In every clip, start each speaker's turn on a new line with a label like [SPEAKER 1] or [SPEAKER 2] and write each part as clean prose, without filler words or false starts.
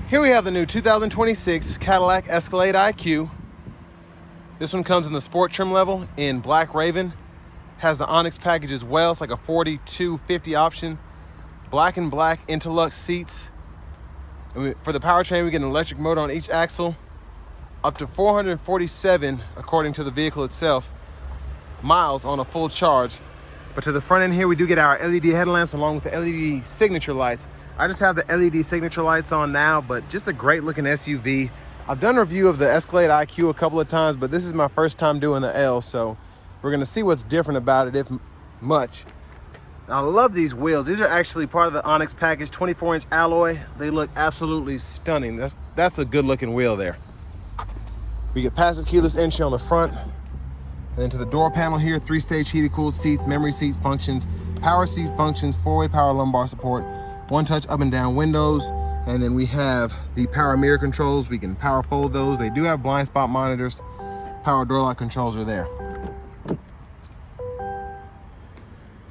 [SPEAKER 1] Here we have the new 2026 Cadillac Escalade IQ. This one comes in the sport trim level in Black Raven. Has the Onyx package as well. It's like a 4250 option. Black and black interlux seats. And for the powertrain, we get an electric motor on each axle. Up to 447, according to the vehicle itself, miles on a full charge. But to the front end here, we do get our LED headlamps along with the LED signature lights. I just have the LED signature lights on now, but just a great looking SUV. I've done a review of the Escalade IQ a couple of times, but this is my first time doing the L, so we're gonna see what's different about it, if much. Now, I love these wheels. These are actually part of the Onyx package, 24-inch alloy. They look absolutely stunning. That's a good looking wheel there. We get passive keyless entry on the front. And then to the door panel here, 3-stage heated cooled seats, memory seat functions, power seat functions, 4-way power lumbar support, 1-touch up and down windows. And then we have the power mirror controls. We can power fold those. They do have blind spot monitors. Power door lock controls are there.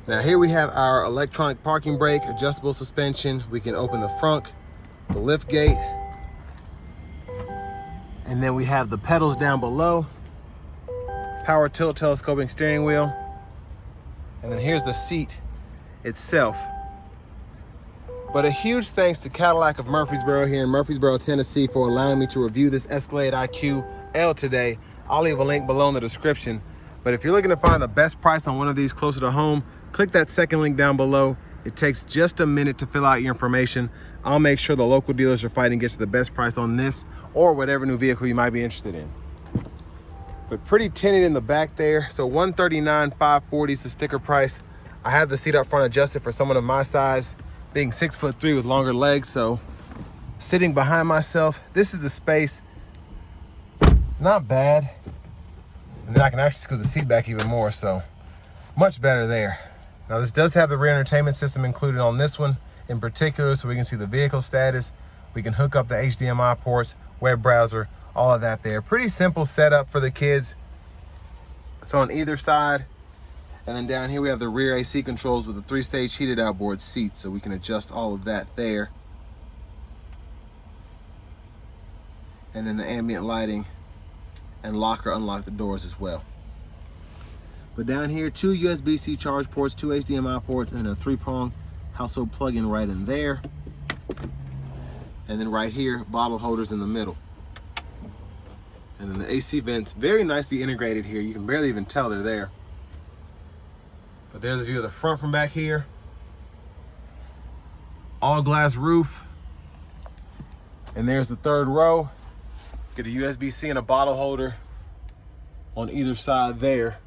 [SPEAKER 1] Now here we have our electronic parking brake, adjustable suspension. We can open the front, the lift gate. And then we have the pedals down below. Power tilt telescoping steering wheel. And then here's the seat itself. But a huge thanks to Cadillac of Murfreesboro here in Murfreesboro, Tennessee for allowing me to review this Escalade IQL today. I'll leave a link below in the description. But if you're looking to find the best price on one of these closer to home, click that second link down below. It takes just a minute to fill out your information. I'll make sure the local dealers are fighting to get you the best price on this or whatever new vehicle you might be interested in. But pretty tinted in the back there. So $139,540 is the sticker price. I have the seat up front adjusted for someone of my size, being 6'3" with longer legs. So sitting behind myself, this is the space. Not bad. And then I can actually scoot the seat back even more, so much better there. Now this does have the rear entertainment system included on this one in particular, so we can see the vehicle status. We can hook up the HDMI ports, web browser, all of that there. Pretty simple setup for the kids. So on either side. And then down here we have the rear AC controls with the 3-stage heated outboard seats, so we can adjust all of that there. And then the ambient lighting and lock or unlock the doors as well. But down here, 2 USB-C charge ports, 2 HDMI ports, and a 3-prong household plug-in right in there. And then right here, bottle holders in the middle. And then the AC vents, very nicely integrated here. You can barely even tell they're there. But there's a view of the front from back here. All glass roof. And there's the third row. Get a USB-C and a bottle holder on either side there.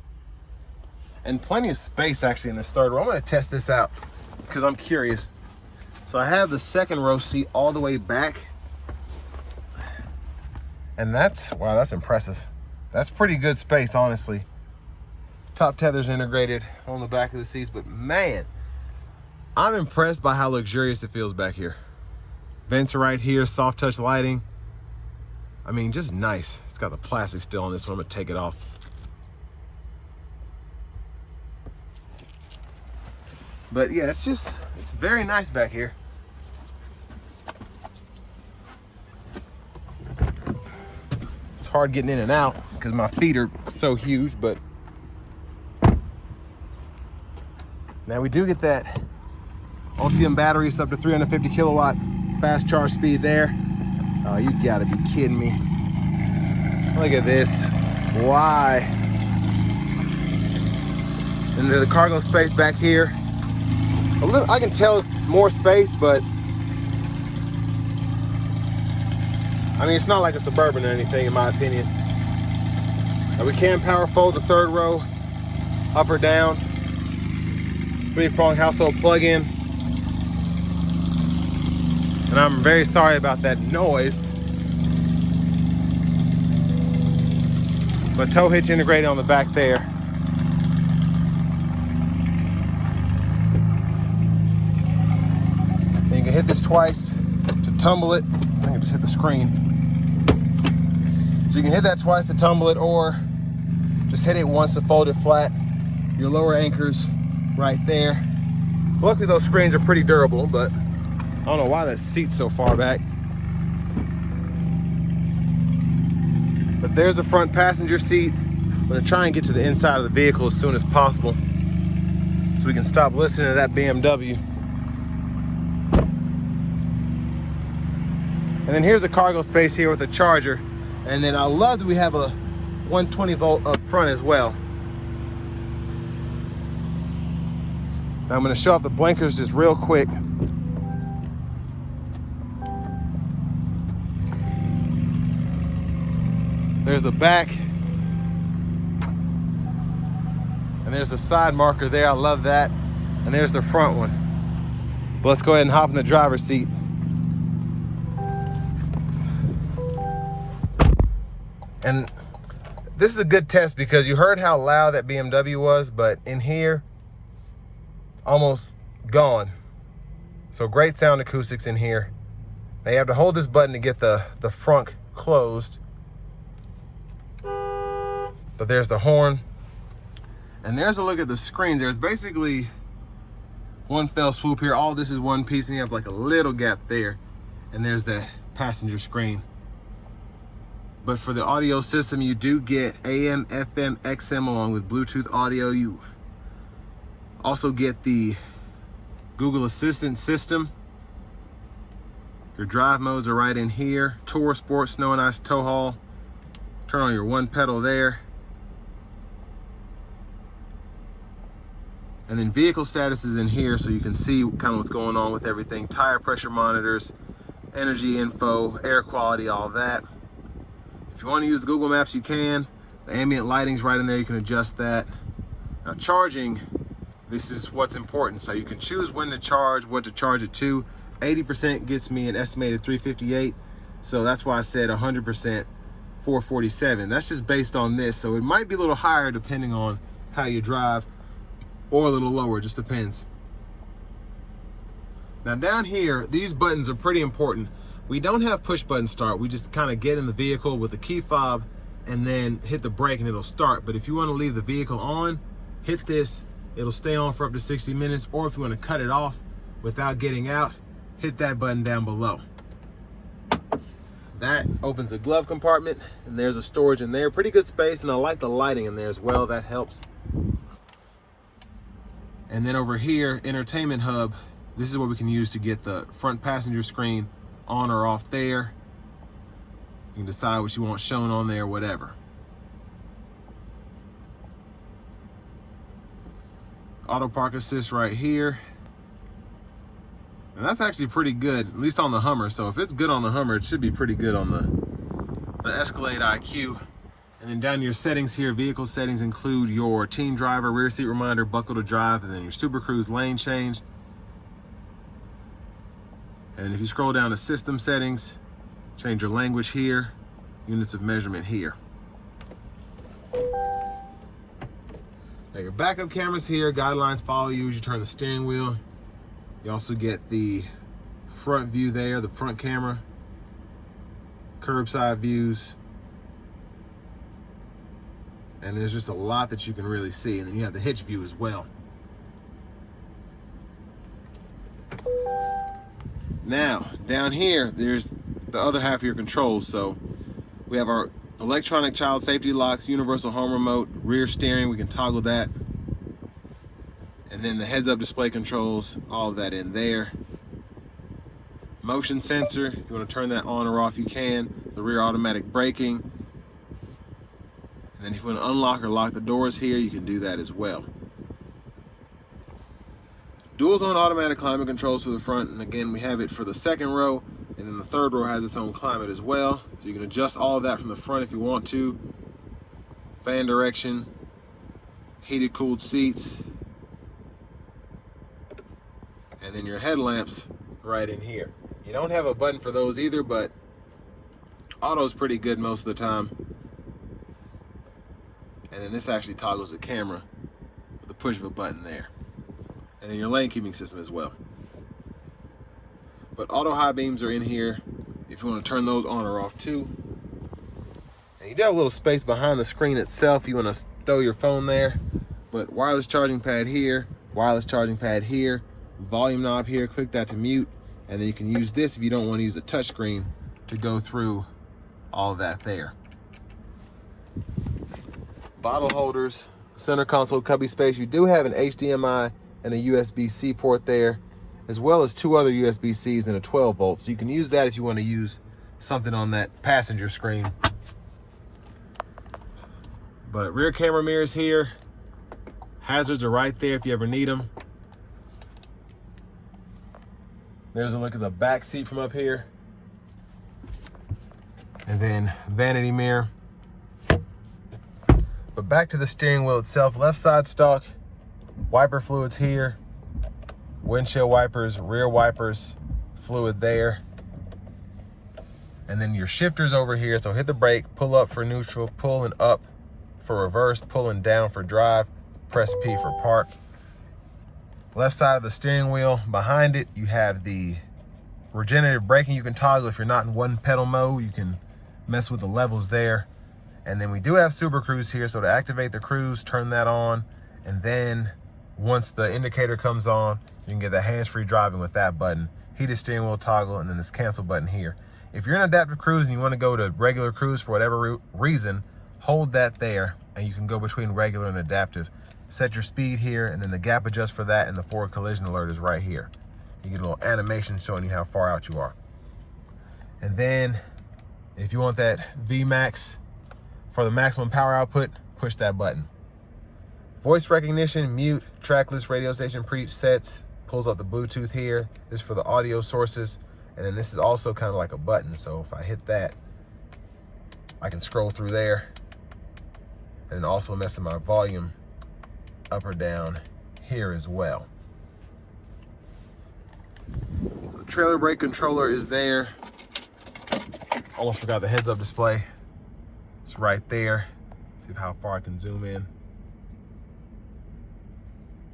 [SPEAKER 1] And plenty of space actually in this third row. I'm gonna test this out because I'm curious. So I have the second row seat all the way back. And wow, that's impressive. That's pretty good space, honestly. Top tethers integrated on the back of the seats, but man, I'm impressed by how luxurious it feels back here. Vents are right here, soft touch lighting. I mean, just nice. It's got the plastic still on this one. I'm gonna take it off. But yeah, it's very nice back here. It's hard getting in and out because my feet are so huge, but now we do get that Ultium battery. It's up to 350 kilowatt fast charge speed there. Oh, you gotta be kidding me. Look at this. Why? And then the cargo space back here. I can tell it's more space, but I mean, it's not like a Suburban or anything, in my opinion. Now we can power fold the third row up or down. 3-prong household plug-in. And I'm very sorry about that noise. But tow hitch integrated on the back there. And you can hit this twice to tumble it. I think I just hit the screen. So you can hit that twice to tumble it, or just hit it once to fold it flat. Your lower anchors right there. Luckily those screens are pretty durable, but I don't know why that seat's so far back. But there's the front passenger seat. I'm gonna try and get to the inside of the vehicle as soon as possible so we can stop listening to that BMW. And then here's the cargo space here with the charger. And then I love that we have a 120 volt up front as well. Now I'm gonna show off the blinkers just real quick. There's the back. And there's the side marker there, I love that. And there's the front one. But let's go ahead and hop in the driver's seat. And this is a good test because you heard how loud that BMW was, but in here, almost gone. So great sound acoustics in here. Now you have to hold this button to get the front closed. But there's the horn. And there's a look at the screens. There's basically one fell swoop here. All this is one piece, and you have like a little gap there. And there's the passenger screen. But for the audio system, you do get AM, FM, XM along with Bluetooth audio. You also get the Google Assistant system. Your drive modes are right in here. Tour, Sport, Snow and Ice, Tow Haul. Turn on your one pedal there. And then vehicle status is in here so you can see kind of what's going on with everything. Tire pressure monitors, energy info, air quality, all that. If you want to use Google Maps, you can. The ambient lighting's right in there, you can adjust that. Now charging, this is what's important. So you can choose when to charge, what to charge it to. 80% gets me an estimated 358. So that's why I said 100%, 447. That's just based on this. So it might be a little higher depending on how you drive, or a little lower, just depends. Now down here, these buttons are pretty important. We don't have push button start. We just kind of get in the vehicle with the key fob and then hit the brake and it'll start. But if you want to leave the vehicle on, hit this, it'll stay on for up to 60 minutes. Or if you want to cut it off without getting out, hit that button down below. That opens a glove compartment and there's a storage in there. Pretty good space, and I like the lighting in there as well, that helps. And then over here, entertainment hub, this is what we can use to get the front passenger screen on or off there. You can decide what you want shown on there, whatever. Auto park assist right here. And that's actually pretty good, at least on the Hummer. So if it's good on the Hummer, it should be pretty good on the Escalade IQ. And then down your settings here, vehicle settings include your teen driver, rear seat reminder, buckle to drive, and then your Super Cruise lane change. And if you scroll down to system settings, change your language here, units of measurement here. Now your backup cameras here, guidelines follow you as you turn the steering wheel. You also get the front view there, the front camera, curbside views. And there's just a lot that you can really see. And then you have the hitch view as well. Now, down here, there's the other half of your controls. So we have our electronic child safety locks, universal home remote, rear steering, we can toggle that. And then the heads-up display controls, all of that in there. Motion sensor, if you want to turn that on or off, you can. The rear automatic braking. And then if you want to unlock or lock the doors here, you can do that as well. Dual zone automatic climate controls for the front. And again, we have it for the second row. And then the third row has its own climate as well. So you can adjust all of that from the front if you want to. Fan direction, heated cooled seats. And then your headlamps right in here. You don't have a button for those either, but auto's pretty good most of the time. And then this actually toggles the camera with the push of a button there. And then your lane keeping system as well. But auto high beams are in here if you want to turn those on or off too. And you do have a little space behind the screen itself. You want to throw your phone there. But wireless charging pad here, wireless charging pad here, volume knob here, click that to mute. And then you can use this if you don't want to use a touch screen to go through all of that there. Bottle holders, center console cubby space. You do have an HDMI and a USB-C port there, as well as 2 other USB-Cs and a 12 volt. So you can use that if you want to use something on that passenger screen. But rear camera mirrors here. Hazards are right there if you ever need them. There's a look at the back seat from up here. And then vanity mirror. But back to the steering wheel itself, left side stock, wiper fluids here, windshield wipers, rear wipers, fluid there. And then your shifters over here. So hit the brake, pull up for neutral, pull and up for reverse, pull and down for drive, press P for park. Left side of the steering wheel, behind it, you have the regenerative braking. You can toggle if you're not in one pedal mode. You can mess with the levels there. And then we do have Super Cruise here. So to activate the cruise, turn that on. And then once the indicator comes on, you can get the hands-free driving with that button. Heated steering wheel toggle, and then this cancel button here. If you're in adaptive cruise and you want to go to regular cruise for whatever reason, hold that there and you can go between regular and adaptive. Set your speed here, and then the gap adjust for that, and the forward collision alert is right here. You get a little animation showing you how far out you are. And then if you want that VMAX for the maximum power output, push that button. Voice recognition, mute, tracklist, radio station presets, pulls up the Bluetooth here. This is for the audio sources. And then this is also kind of like a button. So if I hit that, I can scroll through there and also mess with my volume up or down here as well. The trailer brake controller is there. Almost forgot the heads up display. It's right there. See how far I can zoom in.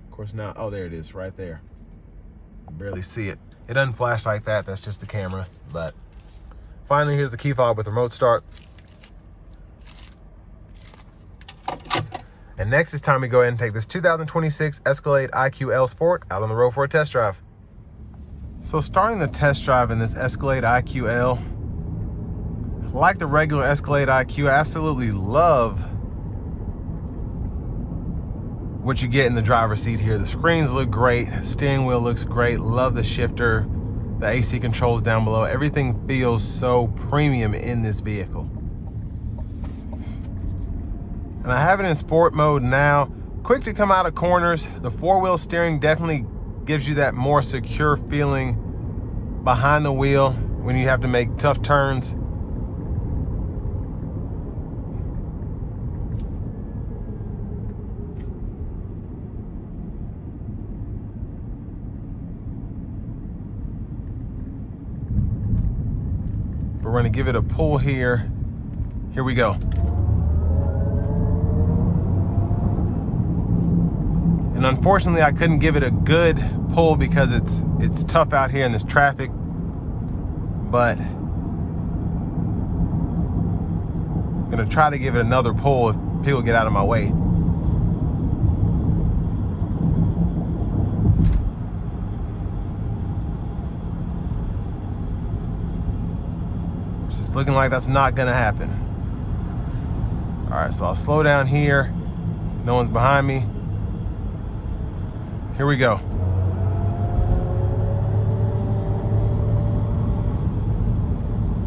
[SPEAKER 1] Of course now, oh, there it is right there. You can barely see it. It doesn't flash like that, that's just the camera. But finally, here's the key fob with remote start. And next it's time to go ahead and take this 2026 Escalade IQL Sport out on the road for a test drive. So starting the test drive in this Escalade IQL, like the regular Escalade IQ, I absolutely love what you get in the driver's seat here. The screens look great, steering wheel looks great, love the shifter, the AC controls down below. Everything feels so premium in this vehicle. And I have it in sport mode now. Quick to come out of corners. The 4-wheel steering definitely gives you that more secure feeling behind the wheel when you have to make tough turns. We're going to give it a pull here. Here we go. And unfortunately, I couldn't give it a good pull because it's tough out here in this traffic. But I'm gonna try to give it another pull if people get out of my way. It's just looking like that's not gonna happen. All right, so I'll slow down here. No one's behind me. Here we go.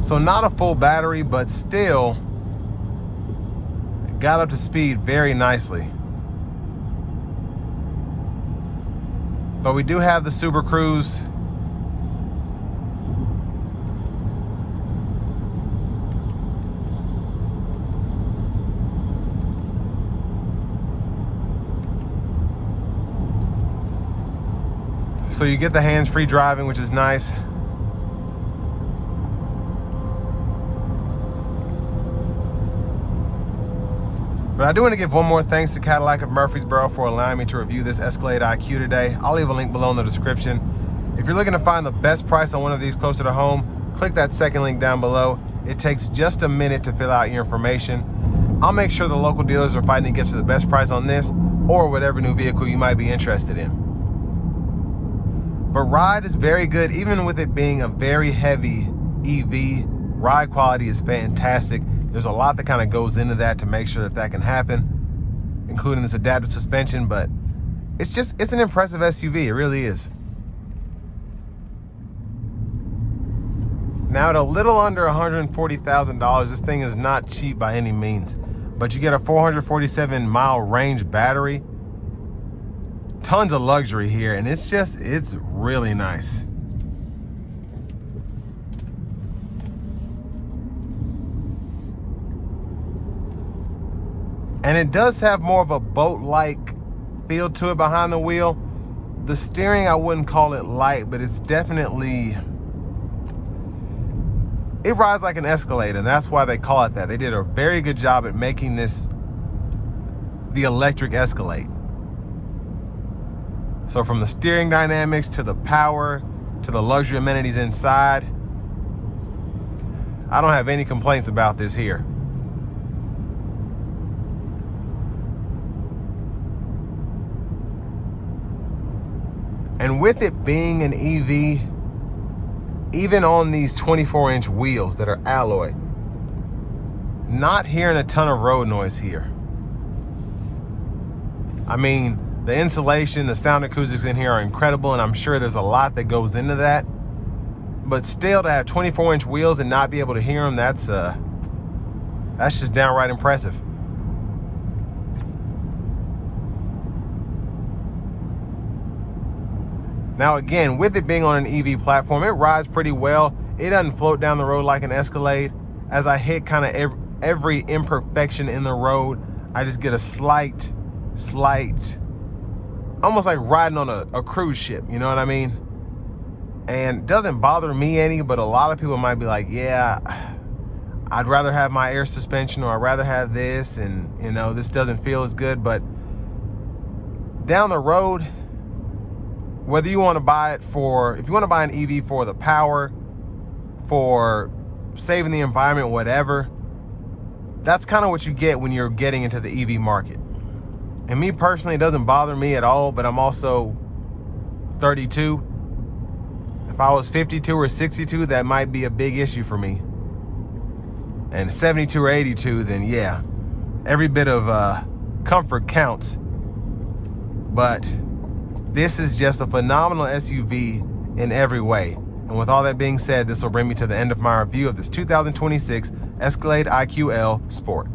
[SPEAKER 1] So not a full battery, but still it got up to speed very nicely. But we do have the Super Cruise. So you get the hands-free driving, which is nice. But I do want to give one more thanks to Cadillac of Murfreesboro for allowing me to review this Escalade IQ today. I'll leave a link below in the description. If you're looking to find the best price on one of these closer to home, click that second link down below. It takes just a minute to fill out your information. I'll make sure the local dealers are fighting to get you the best price on this or whatever new vehicle you might be interested in. But ride is very good, even with it being a very heavy EV. Ride quality is fantastic. There's a lot that kind of goes into that to make sure that that can happen. including this adaptive suspension, but it's an impressive SUV. It really is. Now at a little under $140,000, this thing is not cheap by any means, but you get a 447 mile range battery, tons of luxury here, and it's really nice. And it does have more of a boat-like feel to it behind the wheel. The steering, I wouldn't call it light, but it's definitely, it rides like an Escalade, and that's why they call it that. They did a very good job at making this the electric Escalade. So from the steering dynamics to the power to the luxury amenities inside, I don't have any complaints about this here. And with it being an EV, even on these 24-inch wheels that are alloy, not hearing a ton of road noise here. I mean, the insulation, the sound acoustics in here are incredible, and I'm sure there's a lot that goes into that. But still, to have 24-inch wheels and not be able to hear them, that's just downright impressive. Now again, with it being on an EV platform, it rides pretty well. It doesn't float down the road like an Escalade. As I hit kind of every imperfection in the road, I just get a slight, almost like riding on a cruise ship, you know what I mean? And doesn't bother me any, but a lot of people might be like, yeah, I'd rather have my air suspension, or I'd rather have this, and you know, this doesn't feel as good. But down the road, whether you want to buy it for, if you want to buy an EV for the power, for saving the environment, whatever, that's kind of what you get when you're getting into the EV market. And me personally, it doesn't bother me at all, but I'm also 32. If I was 52 or 62, that might be a big issue for me. And 72 or 82, then yeah, every bit of comfort counts. But this is just a phenomenal SUV in every way. And with all that being said, this will bring me to the end of my review of this 2026 Escalade IQL Sport.